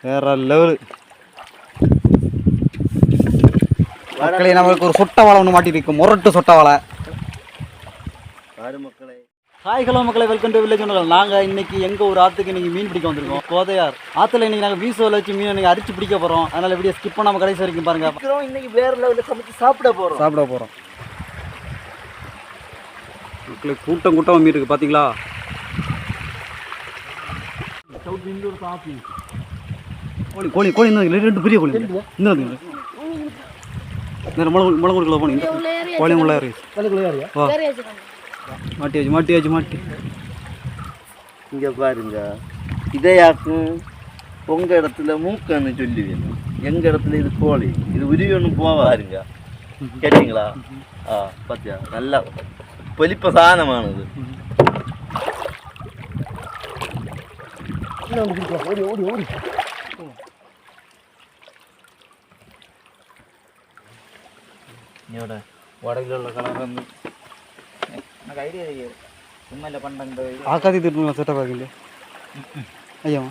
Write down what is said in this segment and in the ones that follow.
வேற லெவலு. மக்களே, நம்மளுக்கு ஒரு சொட்ட வாழை ஒன்று மாட்டிருக்கு, முரட்டு சொட்ட வாழை. மக்களே, ஹாய் ஹலோ மக்களே, வெல்கம் டு வில்லேஜ் உணர்கள். நாங்கள் இன்னைக்கு எங்கள் ஒரு ஆற்றுக்கு இன்றைக்கி மீன் பிடிக்க வந்திருக்கோம். கோதையார் ஆற்றுல இன்றைக்கி நாங்கள் வீசுவலை வச்சு மீன் இன்றைக்கி அரிச்சு பிடிக்க போகிறோம். அதனால் எப்படியே ஸ்கிப் பண்ணாமல் கடைசி வரைக்கும் பாருங்கள். இன்னைக்கு வேற லெவலில் சமைச்சு சாப்பிட போகிறோம். மக்களே, கூட்டம் கூட்டமாக மீன் இருக்குது பார்த்தீங்களா? கோழி கோழி கோழி இந்த ரெண்டு பெரிய கோழி இந்த முளை கொடுக்கல போனீங்க. கோழி உள்ள மாட்டி இங்கே பாருங்க. இதையாக்கும் உங்கள் இடத்துல மூக்கன்னு சொல்லி வேணும், எங்கள் இடத்துல இது கோழி. இது உருவி ஒன்று போவாருங்க, கேட்டீங்களா? பார்த்தியா, நல்லா பொலிப்ப சாதனமானது. ஓடி ஓடி ஓடி என்னோட வடகில் உள்ள கலர் வந்து எனக்கு ஐடியா இருக்குது. உண்மையில் பண்ணுற ஆக்காதி திரும்ப செட்டப் ஆகல. ஐயா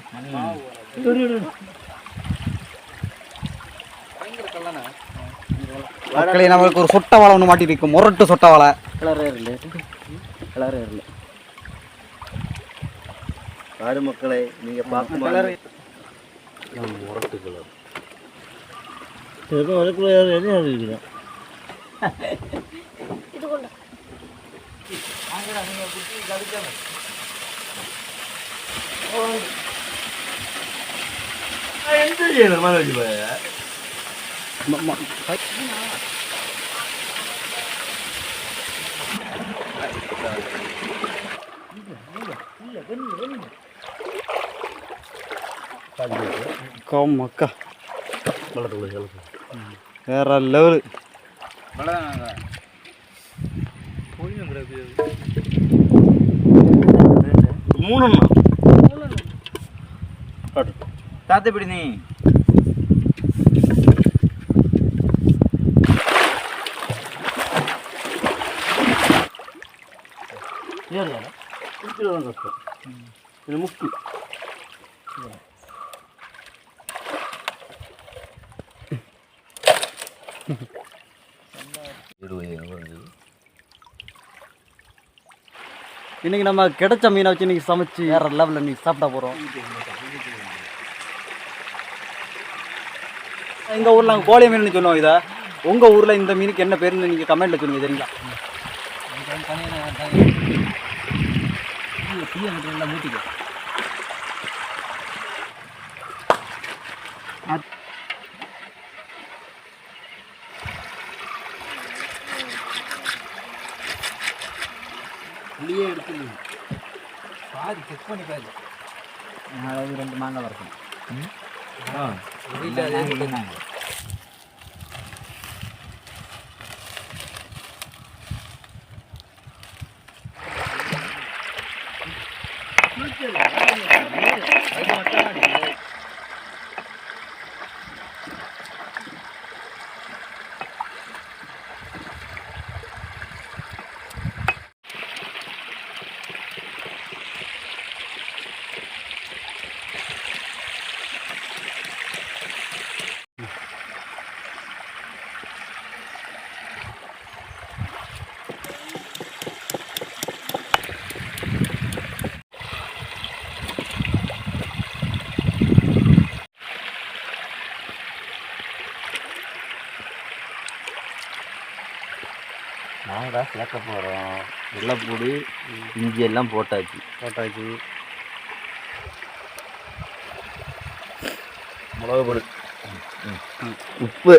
மக்களே, நம்மளுக்கு ஒரு சொட்ட வாழை ஒன்று மாட்டிருக்கு, முரட்டு சொட்ட வாழை. கலரே இல்லை யாரு மக்களே, நீங்கள் பார்க்க கலர் முரட்டு கலர் என்ன இருக்குதா? என்ன செய்யணும் மனோஜ் பாய்? மக்கா வேற லெவலு. தாத்தப்பிடி நீ கஷ்டம் முக்கு இன்னைக்கு நம்ம கிடைச்ச மீனை வச்சு இன்னைக்கு சமைச்சு வேற லெவலில் இன்னைக்கு சாப்பிட போகிறோம். எங்கள் ஊரில் நாங்கள் கோழி மீன் சொல்லுவோம். இதை உங்கள் ஊரில் இந்த மீனுக்கு என்ன பேருன்னு நீங்கள் கமெண்ட்டில் சொல்லுங்கள், சரிங்களா? மூட்டிக்க புளியே எடுத்து பாதி செக் பண்ணி பாரு. நாளைக்கு 2 மாங்காய் வரணும். நாங்கள் சேர்க்க போகிறோம். வெள்ளைப்பூடி, இஞ்சி எல்லாம் போட்டாச்சு. மிளகு பொடி, உப்பு,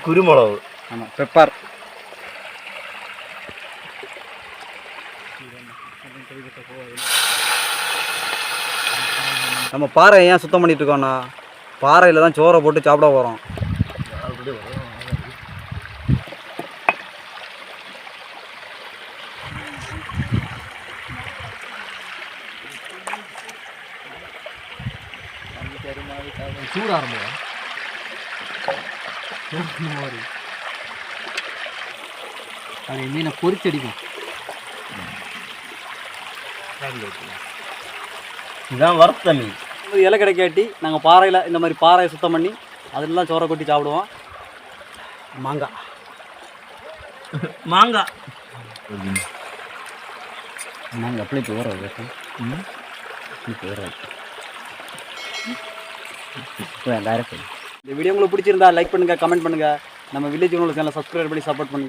குருமிளகு, ஆமாம், பெப்பர். நம்ம பாறை ஏன் சுத்தம் பண்ணிட்டு இருக்கோம்னா, பாறையில் தான் சோறை போட்டு சாப்பிட போகிறோம். சூடாக இருந்தோம். அது மீனை பொரிச்சடிக்கும். இதுதான் வறுத்த மீன். இலை கிடைக்காட்டி நாங்கள் பாறையில் இந்த மாதிரி பாறையை சுத்தம் பண்ணி அதெல்லாம் சோறை கொட்டி சாப்பிடுவோம். மாங்காய் மாங்காய் மாங்காய் அப்படி இப்போ வராது இப்போ வராது. இந்த வீடியோ உங்களுக்கு பிடிச்சிருந்தா லைக் பண்ணுங்கள், கமெண்ட் பண்ணுங்கள். நம்ம வில்லேஜ் உணவு சேனலை சப்ஸ்கிரைப் பண்ணி சப்போர்ட் பண்ணுங்கள்.